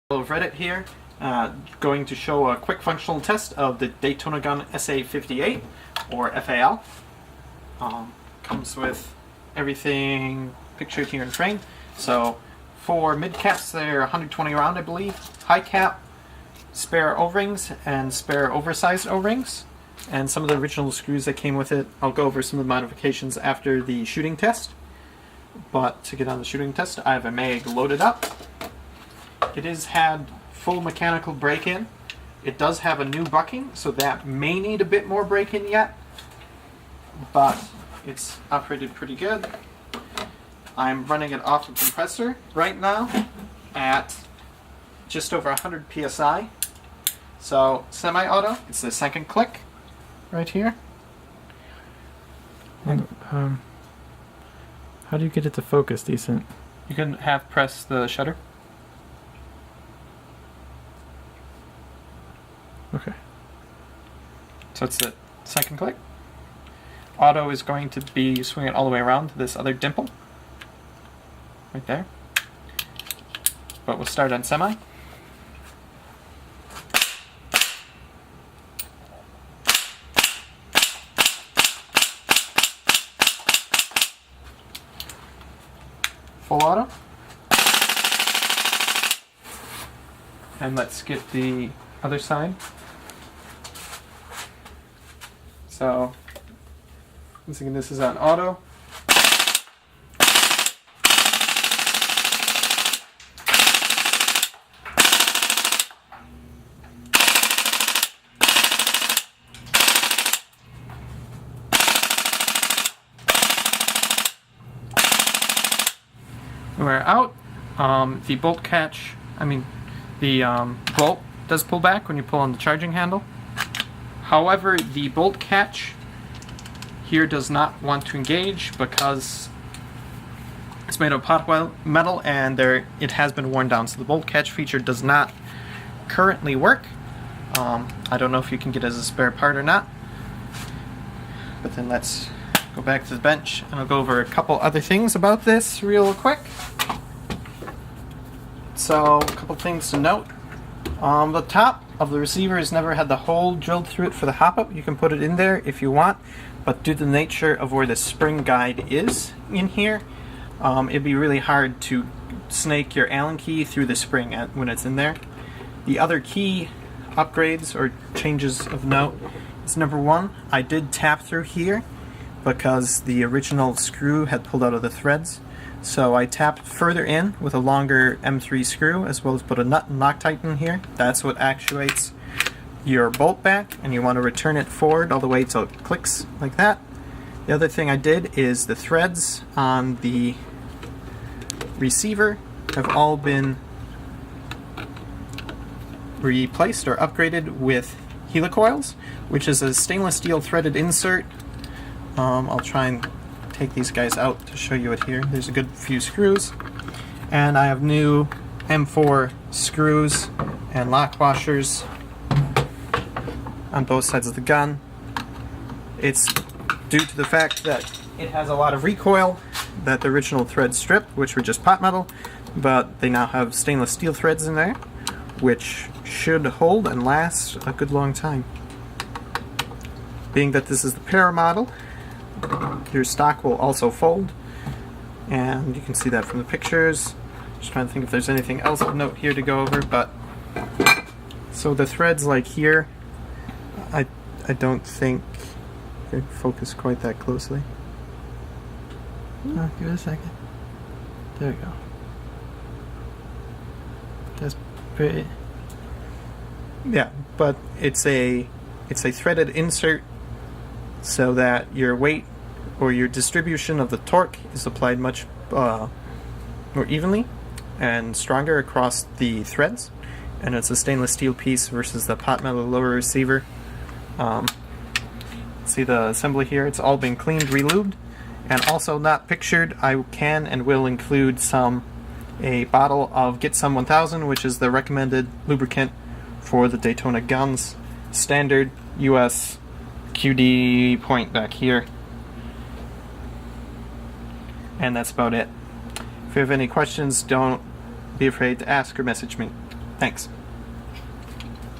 Of Reddit here, going to show a quick functional test of the Daytona gun SA85 or FAL. Comes with everything pictured here in frame. So for mid caps they're 120 round I believe, high cap, spare O-rings and spare oversized O-rings, and some of the original screws that came with it. I'll go over some of the modifications after the shooting test, but to get on the shooting test I have a mag loaded up. It has had full mechanical break-in. It does have a new bucking, so that may need a bit more break-in yet, but it's operated pretty good. I'm running it off a compressor right now at just over 100 psi. So semi-auto, it's the second click right here. And, how do you get it to focus decent? You can have press the shutter. Okay. So it's the second click. Auto is going to be swinging all the way around to this other dimple. Right there. But we'll start on semi. Full auto. And let's get the other side. So, I'm thinking this is on auto. We're out. The bolt catch, the bolt does pull back when you pull on the charging handle. However, the bolt catch here does not want to engage because it's made of pot metal and it has been worn down, so the bolt catch feature does not currently work. I don't know if you can get it as a spare part or not, but then let's go back to the bench and I'll go over a couple other things about this real quick. So, a couple things to note. The top of the receiver has never had the hole drilled through it for the hop-up. You can put it in there if you want, but due to the nature of where the spring guide is in here, it'd be really hard to snake your Allen key through the spring when it's in there. The other key upgrades or changes of note is number one, I did tap through here because the original screw had pulled out of the threads. So I tapped further in with a longer M3 screw, as well as put a nut and Loctite in here. That's what actuates your bolt back, and you want to return it forward all the way till it clicks like that. The other thing I did is the threads on the receiver have all been replaced or upgraded with helicoils, which is a stainless steel threaded insert. I'll try and take these guys out to show you it here. There's a good few screws, and I have new M4 screws and lock washers on both sides of the gun. It's due to the fact that it has a lot of recoil that the original threads stripped, which were just pot metal, but they now have stainless steel threads in there, which should hold and last a good long time. Being that this is the Para model, your stock will also fold, and you can see that from the pictures. Just trying to think if there's anything else of note here to go over, but so the threads like here, I don't think they focus quite that closely. Oh, give it a second. There we go. That's pretty. Yeah, but it's a threaded insert so that your weight or your distribution of the torque is applied much more evenly and stronger across the threads, and it's a stainless steel piece versus the pot metal lower receiver. See the assembly here, it's all been cleaned, relubed, and also not pictured, I can and will include a bottle of Get Some 1000, which is the recommended lubricant for the Daytona guns. Standard US QD point back here. And that's about it. If you have any questions, don't be afraid to ask or message me. Thanks.